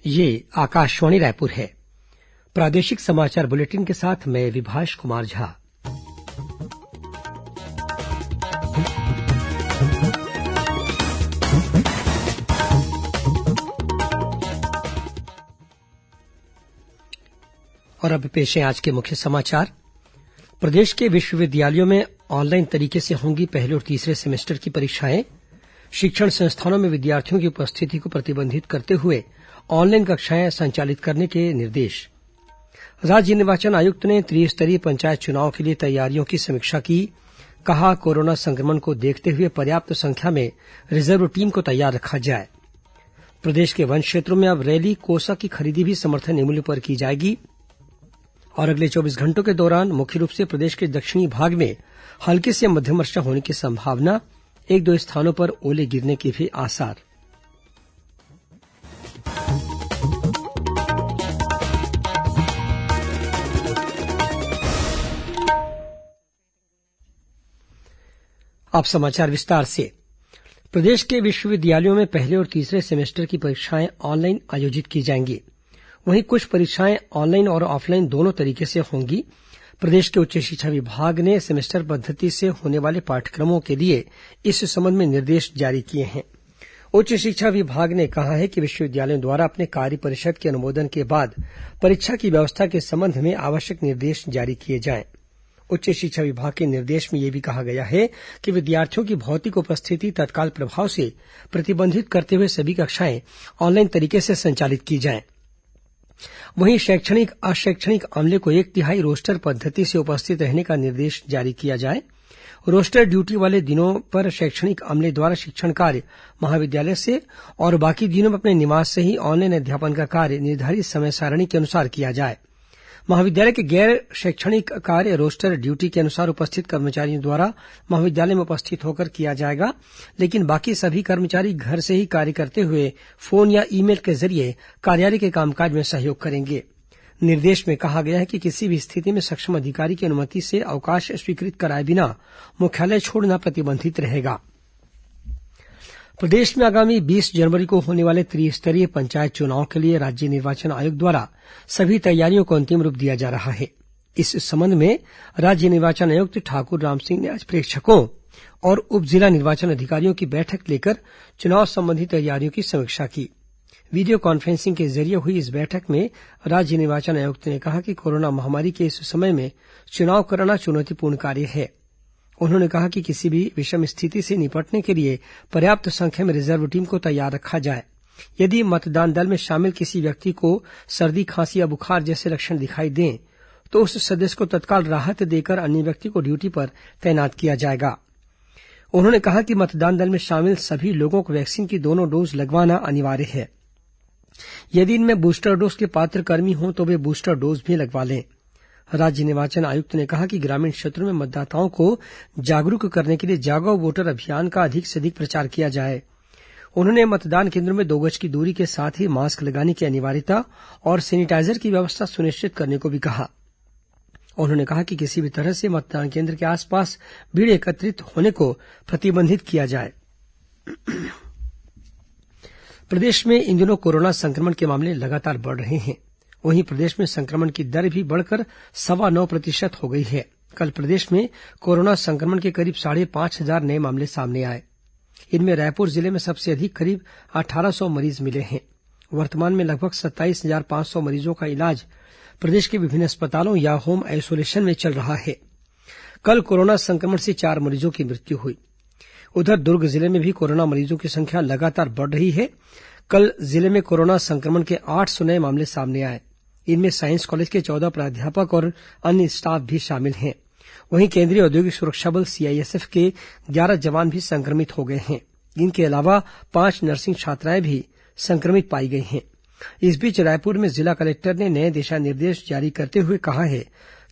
ये आकाशवाणी रायपुर है। प्रादेशिक समाचार बुलेटिन के साथ मैं विभाष कुमार झा। और अब पेश है आज के मुख्य समाचार। प्रदेश के विश्वविद्यालयों में ऑनलाइन तरीके से होंगी पहले और तीसरे सेमेस्टर की परीक्षाएं। शिक्षण संस्थानों में विद्यार्थियों की उपस्थिति को प्रतिबंधित करते हुए ऑनलाइन कक्षाएं संचालित करने के निर्देश। राज्य निर्वाचन आयुक्त ने त्रिस्तरीय पंचायत चुनाव के लिए तैयारियों की समीक्षा की। कहा, कोरोना संक्रमण को देखते हुए पर्याप्त संख्या में रिजर्व टीम को तैयार रखा जाए। प्रदेश के वन क्षेत्रों में अब रैली कोसा की खरीदी भी समर्थन मूल्य पर की जाएगी। और अगले 24 घंटों के दौरान मुख्य रूप से प्रदेश के दक्षिणी भाग में हल्की से मध्यम वर्षा होने की संभावना। 1-2 स्थानों पर ओले गिरने के भी आसार। अब समाचार विस्तार से। प्रदेश के विश्वविद्यालयों में पहले और तीसरे सेमेस्टर की परीक्षाएं ऑनलाइन आयोजित की जाएंगी। वहीं कुछ परीक्षाएं ऑनलाइन और ऑफलाइन दोनों तरीके से होंगी। प्रदेश के उच्च शिक्षा विभाग ने सेमेस्टर पद्धति से होने वाले पाठ्यक्रमों के लिए इस संबंध में निर्देश जारी किए हैं। उच्च शिक्षा विभाग ने कहा है कि विश्वविद्यालयों द्वारा अपने कार्य परिषद के अनुमोदन के बाद परीक्षा की व्यवस्था के संबंध में आवश्यक निर्देश जारी किए जाएं। उच्च शिक्षा विभाग के निर्देश में यह भी कहा गया है कि विद्यार्थियों की भौतिक उपस्थिति तत्काल प्रभाव से प्रतिबंधित करते हुए सभी कक्षाएं ऑनलाइन तरीके से संचालित की जाएं। वहीं शैक्षणिक अशैक्षणिक अमले को 1/3 रोस्टर पद्धति से उपस्थित रहने का निर्देश जारी किया जाए। रोस्टर ड्यूटी वाले दिनों पर शैक्षणिक अमले द्वारा शिक्षण कार्य महाविद्यालय से और बाकी दिनों में अपने निवास से ही ऑनलाइन अध्यापन का कार्य निर्धारित समय सारणी के अनुसार किया जाए। महाविद्यालय के गैर शैक्षणिक कार्य रोस्टर ड्यूटी के अनुसार उपस्थित कर्मचारियों द्वारा महाविद्यालय में उपस्थित होकर किया जाएगा, लेकिन बाकी सभी कर्मचारी घर से ही कार्य करते हुए फोन या ईमेल के जरिए कार्यालय के कामकाज में सहयोग करेंगे। निर्देश में कहा गया है कि किसी भी स्थिति में सक्षम अधिकारी की अनुमति से अवकाश स्वीकृत कराए बिना मुख्यालय छोड़ना प्रतिबंधित रहेगा। प्रदेश में आगामी 20 जनवरी को होने वाले त्रिस्तरीय पंचायत चुनाव के लिए राज्य निर्वाचन आयोग द्वारा सभी तैयारियों को अंतिम रूप दिया जा रहा है। इस संबंध में राज्य निर्वाचन आयुक्त ठाकुर रामसिंह ने आज प्रेक्षकों और उप जिला निर्वाचन अधिकारियों की बैठक लेकर चुनाव संबंधी तैयारियों की समीक्षा की। वीडियो कॉन्फ्रेंसिंग के जरिए हुई इस बैठक में राज्य निर्वाचन आयुक्त ने कहा कि कोरोना महामारी के इस समय में चुनाव कराना चुनौतीपूर्ण कार्य है। उन्होंने कहा कि किसी भी विषम स्थिति से निपटने के लिए पर्याप्त संख्या में रिजर्व टीम को तैयार रखा जाए। यदि मतदान दल में शामिल किसी व्यक्ति को सर्दी, खांसी या बुखार जैसे लक्षण दिखाई दें तो उस सदस्य को तत्काल राहत देकर अन्य व्यक्ति को ड्यूटी पर तैनात किया जाएगा। उन्होंने कहा कि मतदान दल में शामिल सभी लोगों को वैक्सीन की दोनों डोज लगवाना अनिवार्य है। यदि इनमें बूस्टर डोज के पात्र कर्मी हों तो वे बूस्टर डोज भी लगवा लें। राज्य निर्वाचन आयुक्त ने कहा कि ग्रामीण क्षेत्रों में मतदाताओं को जागरूक करने के लिए जागो वोटर अभियान का अधिक से अधिक प्रचार किया जाए। उन्होंने मतदान केंद्रों में 2 गज की दूरी के साथ ही मास्क लगाने की अनिवार्यता और सैनिटाइजर की व्यवस्था सुनिश्चित करने को भी कहा। उन्होंने कहा कि किसी भी तरह से मतदान केंद्र के आसपास भीड़ एकत्रित होने को प्रतिबंधित किया जाए। प्रदेश में इन दिनों कोरोना संक्रमण के मामले लगातार बढ़ रहे हैं। वहीं प्रदेश में संक्रमण की दर भी बढ़कर 9.25% हो गई है। कल प्रदेश में कोरोना संक्रमण के करीब 5,500 नए मामले सामने आए। इनमें रायपुर जिले में सबसे अधिक करीब 1,800 मरीज मिले हैं। वर्तमान में लगभग 27,500 मरीजों का इलाज प्रदेश के विभिन्न अस्पतालों या होम आइसोलेशन में चल रहा है। कल कोरोना संक्रमण से 4 मरीजों की मृत्यु हुई। उधर दुर्ग जिले में भी कोरोना मरीजों की संख्या लगातार बढ़ रही है। कल जिले में कोरोना संक्रमण के 800 नए मामले सामने आए। इनमें साइंस कॉलेज के 14 प्राध्यापक और अन्य स्टाफ भी शामिल हैं। वहीं केंद्रीय औद्योगिक सुरक्षा बल सीआईएसएफ के 11 जवान भी संक्रमित हो गए हैं। इनके अलावा 5 नर्सिंग छात्राएं भी संक्रमित पाई गई हैं। इस बीच रायपुर में जिला कलेक्टर ने नए दिशा निर्देश जारी करते हुए कहा है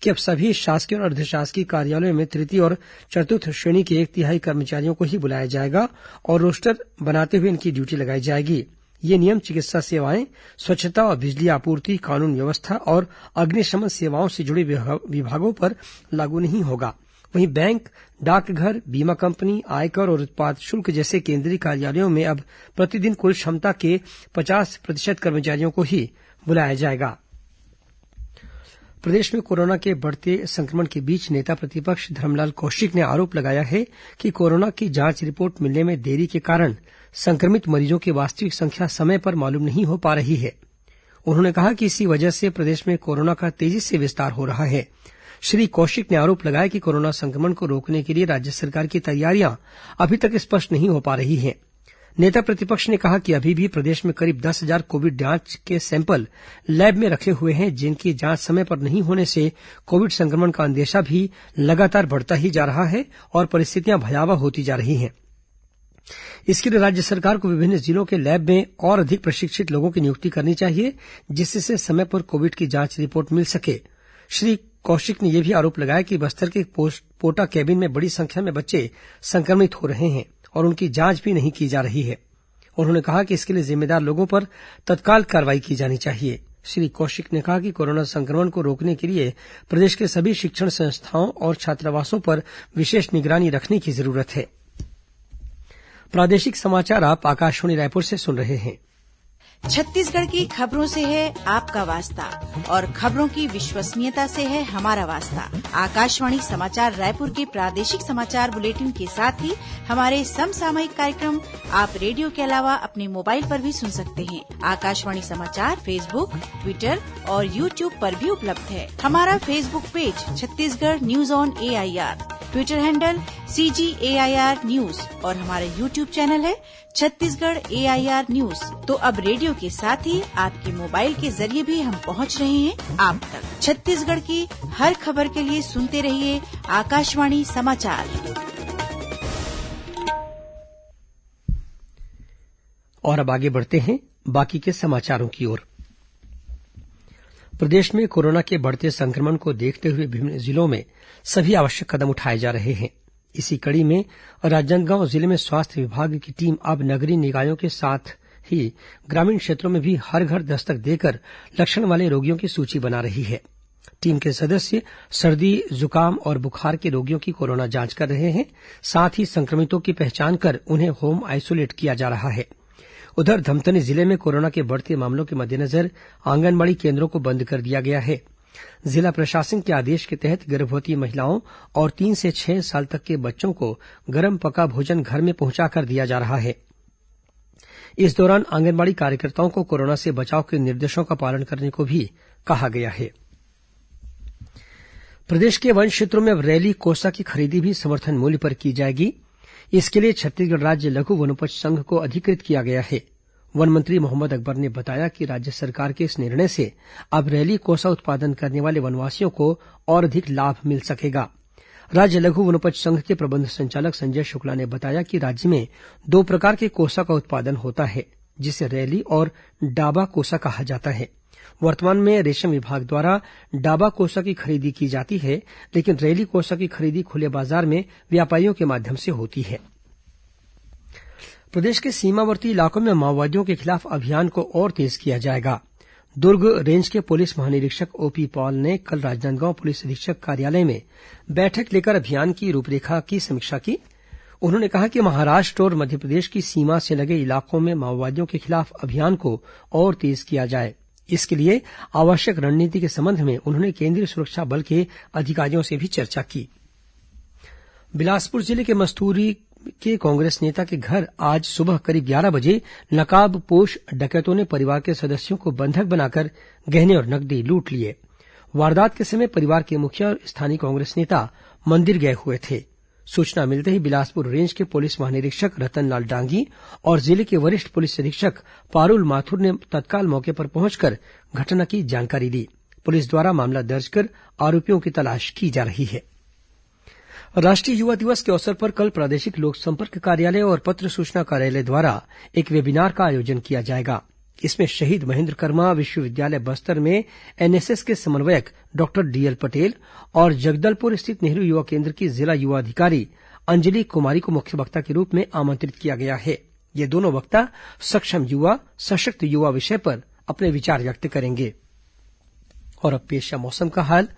कि अब सभी शासकीय और अर्धशासकीय कार्यालयों में तृतीय और चतुर्थ श्रेणी के 1/3 कर्मचारियों को ही बुलाया जाएगा और रोस्टर बनाते हुए इनकी ड्यूटी लगाई जाएगी। ये नियम चिकित्सा सेवाएं, स्वच्छता और बिजली आपूर्ति, कानून व्यवस्था और अग्निशमन सेवाओं से जुड़े विभागों पर लागू नहीं होगा। वहीं बैंक, डाकघर, बीमा कंपनी, आयकर और उत्पाद शुल्क जैसे केंद्रीय कार्यालयों में अब प्रतिदिन कुल क्षमता के 50% कर्मचारियों को ही बुलाया जाएगा। प्रदेश में कोरोना के बढ़ते संक्रमण के बीच नेता प्रतिपक्ष धरमलाल कौशिक ने आरोप लगाया है कि कोरोना की जांच रिपोर्ट मिलने में देरी के कारण संक्रमित मरीजों की वास्तविक संख्या समय पर मालूम नहीं हो पा रही है। उन्होंने कहा कि इसी वजह से प्रदेश में कोरोना का तेजी से विस्तार हो रहा है। श्री कौशिक ने आरोप लगाया कि कोरोना संक्रमण को रोकने के लिए राज्य सरकार की तैयारियां अभी तक स्पष्ट नहीं हो पा रही हैं। नेता प्रतिपक्ष ने कहा कि अभी भी प्रदेश में करीब 10,000 कोविड जांच के सैंपल लैब में रखे हुए हैं, जिनकी जांच समय पर नहीं होने से कोविड संक्रमण का अंदेशा भी लगातार बढ़ता ही जा रहा है और परिस्थितियां भयावह होती जा रही हैं। इसके लिए राज्य सरकार को विभिन्न जिलों के लैब में और अधिक प्रशिक्षित लोगों की नियुक्ति करनी चाहिए, जिससे समय पर कोविड की जांच रिपोर्ट मिल सके। श्री कौशिक ने यह भी आरोप लगाया कि बस्तर के पोटा कैबिन में बड़ी संख्या में बच्चे संक्रमित हो रहे हैं और उनकी जांच भी नहीं की जा रही है। उन्होंने कहा कि इसके लिए जिम्मेदार लोगों पर तत्काल कार्रवाई की जानी चाहिए। श्री कौशिक ने कहा कि कोरोना संक्रमण को रोकने के लिए प्रदेश के सभी शिक्षण संस्थाओं और छात्रावासों पर विशेष निगरानी रखने की जरूरत है। प्रादेशिक समाचार आप आकाशवाणी रायपुर से सुन रहे हैं। छत्तीसगढ़ की खबरों से है आपका वास्ता और खबरों की विश्वसनीयता से है हमारा वास्ता। आकाशवाणी समाचार रायपुर के प्रादेशिक समाचार बुलेटिन के साथ ही हमारे समसामयिक कार्यक्रम आप रेडियो के अलावा अपने मोबाइल पर भी सुन सकते हैं। आकाशवाणी समाचार फेसबुक, ट्विटर और यूट्यूब पर भी उपलब्ध है। हमारा Facebook page Chhattisgarh news on AIR, Twitter handle CGAIR news और हमारा यूट्यूब चैनल है छत्तीसगढ़ AIR न्यूज। तो अब रेडियो के साथ ही आपके मोबाइल के जरिए भी हम पहुंच रहे हैं आप तक। छत्तीसगढ़ की हर खबर के लिए सुनते रहिए आकाशवाणी समाचार। और अब आगे बढ़ते हैं बाकी के समाचारों की ओर। प्रदेश में कोरोना के बढ़ते संक्रमण को देखते हुए विभिन्न जिलों में सभी आवश्यक कदम उठाए जा रहे हैं। इसी कड़ी में राजनांदगांव जिले में स्वास्थ्य विभाग की टीम अब नगरीय निकायों के साथ ही ग्रामीण क्षेत्रों में भी हर घर दस्तक देकर लक्षण वाले रोगियों की सूची बना रही है। टीम के सदस्य सर्दी, जुकाम और बुखार के रोगियों की कोरोना जांच कर रहे हैं। साथ ही संक्रमितों की पहचान कर उन्हें होम आइसोलेट किया जा रहा है। उधर धमतरी जिले में कोरोना के बढ़ते मामलों के मद्देनजर आंगनबाड़ी केन्द्रों को बंद कर दिया गया है। जिला प्रशासन के आदेश के तहत गर्भवती महिलाओं और 3 से 6 साल तक के बच्चों को गर्म पका भोजन घर में पहुंचाकर दिया जा रहा है। इस दौरान आंगनबाड़ी कार्यकर्ताओं को कोरोना से बचाव के निर्देशों का पालन करने को भी कहा गया है। प्रदेश के वन क्षेत्रों में अब रैली कोसा की खरीदी भी समर्थन मूल्य पर की जाएगी। इसके लिए छत्तीसगढ़ राज्य लघु वनोपज संघ को अधिकृत किया गया है। वन मंत्री मोहम्मद अकबर ने बताया कि राज्य सरकार के इस निर्णय से अब रैली कोसा उत्पादन करने वाले वनवासियों को और अधिक लाभ मिल सकेगा। राज्य लघु वनोपज संघ के प्रबंध संचालक संजय शुक्ला ने बताया कि राज्य में 2 प्रकार के कोसा का उत्पादन होता है, जिसे रैली और डाबा कोसा कहा जाता है। वर्तमान में रेशम विभाग द्वारा डाबा कोसा की खरीदी की जाती है, लेकिन रैली कोसा की खरीदी खुले बाजार में व्यापारियों के माध्यम से होती है। प्रदेश के सीमावर्ती इलाकों में माओवादियों के खिलाफ अभियान को और तेज किया जाएगा। दुर्ग रेंज के पुलिस महानिरीक्षक OP पॉल ने कल राजनांदगांव पुलिस अधीक्षक कार्यालय में बैठक लेकर अभियान की रूपरेखा की समीक्षा की। उन्होंने कहा कि महाराष्ट्र और मध्यप्रदेश की सीमा से लगे इलाकों में माओवादियों के खिलाफ अभियान को और तेज किया जाए। इसके लिए आवश्यक रणनीति के संबंध में उन्होंने केंद्रीय सुरक्षा बल के अधिकारियों से भी चर्चा की। बिलासपुर जिले के मस्तूरी के कांग्रेस नेता के घर आज सुबह करीब 11 बजे नकाबपोश डकैतों ने परिवार के सदस्यों को बंधक बनाकर गहने और नकदी लूट लिए। वारदात के समय परिवार के मुखिया और स्थानीय कांग्रेस नेता मंदिर गए हुए थे। सूचना मिलते ही बिलासपुर रेंज के पुलिस महानिरीक्षक रतनलाल डांगी और जिले के वरिष्ठ पुलिस अधीक्षक पारुल माथुर ने तत्काल मौके पर पहुंचकर घटना की जानकारी ली। पुलिस द्वारा मामला दर्ज कर आरोपियों की तलाश की जा रही है। राष्ट्रीय युवा दिवस के अवसर पर कल प्रादेशिक लोक संपर्क कार्यालय और पत्र सूचना कार्यालय द्वारा एक वेबिनार का आयोजन किया जाएगा। इसमें शहीद महेन्द्र कर्मा विश्वविद्यालय बस्तर में NSS के समन्वयक डॉक्टर DL पटेल और जगदलपुर स्थित नेहरू युवा केंद्र की जिला युवा अधिकारी अंजलि कुमारी को मुख्य वक्ता के रूप में आमंत्रित किया गया है। ये दोनों वक्ता सक्षम युवा, सशक्त युवा विषय पर अपने विचार व्यक्त करेंगे। और अब पेश है मौसम का हाल।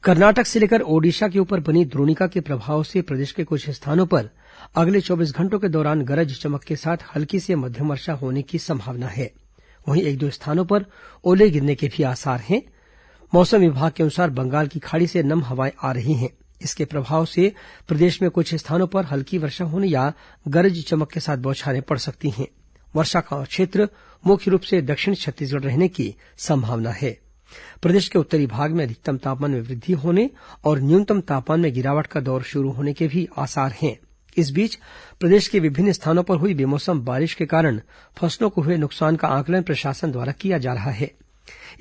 कर्नाटक से लेकर ओडिशा के ऊपर बनी द्रोणिका के प्रभाव से प्रदेश के कुछ स्थानों पर अगले 24 घंटों के दौरान गरज चमक के साथ हल्की से मध्यम वर्षा होने की संभावना है। वहीं एक दो स्थानों पर ओले गिरने के भी आसार हैं। मौसम विभाग के अनुसार बंगाल की खाड़ी से नम हवाएं आ रही हैं। इसके प्रभाव से प्रदेश में कुछ स्थानों पर हल्की वर्षा होने या गरज चमक के साथ बौछारें पड़ सकती हैं। वर्षा का क्षेत्र मुख्य रूप से दक्षिण छत्तीसगढ़ रहने की संभावना है। प्रदेश के उत्तरी भाग में अधिकतम तापमान में वृद्धि होने और न्यूनतम तापमान में गिरावट का दौर शुरू होने के भी आसार हैं। इस बीच प्रदेश के विभिन्न स्थानों पर हुई बेमौसम बारिश के कारण फसलों को हुए नुकसान का आकलन प्रशासन द्वारा किया जा रहा है।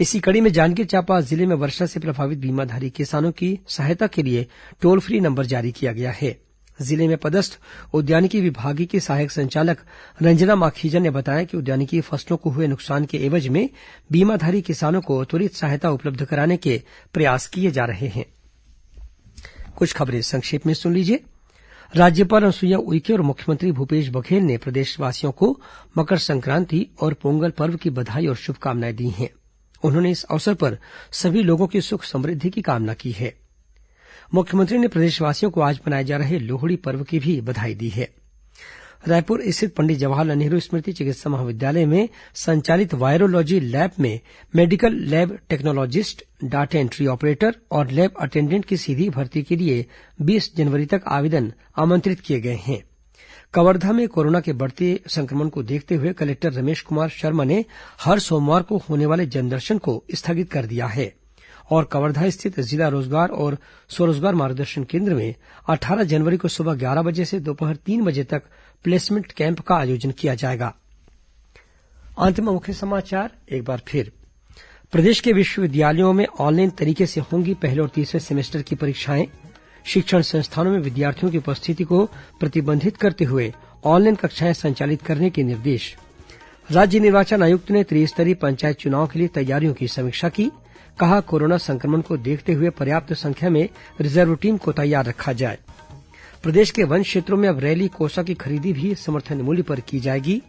इसी कड़ी में जांजगीर चांपा जिले में वर्षा से प्रभावित बीमाधारी किसानों की सहायता के लिए टोल फ्री नंबर जारी किया गया है। जिले में पदस्थ उद्यानिकी विभाग की सहायक संचालक रंजना माखीजन ने बताया कि उद्यानिकी फसलों को हुए नुकसान के एवज में बीमाधारी किसानों को त्वरित सहायता उपलब्ध कराने के प्रयास किए जा रहे हैं। कुछ खबरें संक्षेप में सुन लीजिए। राज्यपाल अनुसुईया उइके और मुख्यमंत्री भूपेश बघेल ने प्रदेशवासियों को मकर संक्रांति और पोंगल पर्व की बधाई और शुभकामनाएं दी हैं। उन्होंने इस अवसर पर सभी लोगों की सुख समृद्धि की कामना की है। मुख्यमंत्री ने प्रदेशवासियों को आज मनाए जा रहे लोहड़ी पर्व की भी बधाई दी है। रायपुर स्थित पंडित जवाहरलाल नेहरू स्मृति चिकित्सा महाविद्यालय में संचालित वायरोलॉजी लैब में medical lab technologist, data entry operator और लैब अटेंडेंट की सीधी भर्ती के लिए 20 जनवरी तक आवेदन आमंत्रित किए गए हैं। कवर्धा में कोरोना के बढ़ते संक्रमण को देखते हुए कलेक्टर रमेश कुमार शर्मा ने हर सोमवार को होने वाले जनदर्शन को स्थगित कर दिया है और कवर्धा स्थित जिला रोजगार और स्वरोजगार मार्गदर्शन केंद्र में 18 जनवरी को सुबह 11 बजे से दोपहर 3 बजे तक प्लेसमेंट कैंप का आयोजन किया जाएगा। अंत में मुख्य समाचार एक बार फिर। प्रदेश के विश्वविद्यालयों में ऑनलाइन तरीके से होंगी पहले और तीसरे सेमेस्टर की परीक्षाएं। शिक्षण संस्थानों में विद्यार्थियों की उपस्थिति को प्रतिबंधित करते हुए ऑनलाइन कक्षाएं संचालित करने के निर्देश। राज्य निर्वाचन आयुक्त ने त्रिस्तरीय पंचायत चुनाव के लिए तैयारियों की समीक्षा की। कहा, कोरोना संक्रमण को देखते हुए पर्याप्त संख्या में रिजर्व टीम को तैयार रखा जाए। प्रदेश के वन क्षेत्रों में अब रैली कोसा की खरीदी भी समर्थन मूल्य पर की जाएगी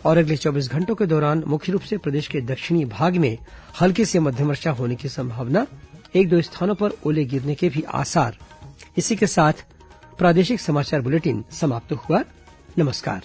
और अगले 24 घंटों के दौरान मुख्य रूप से प्रदेश के दक्षिणी भाग में हल्की से मध्यम वर्षा होने की संभावना। एक दो स्थानों पर ओले गिरने के भी आसार। इसी के साथ प्रादेशिक समाचार बुलेटिन समाप्त हुआ। नमस्कार।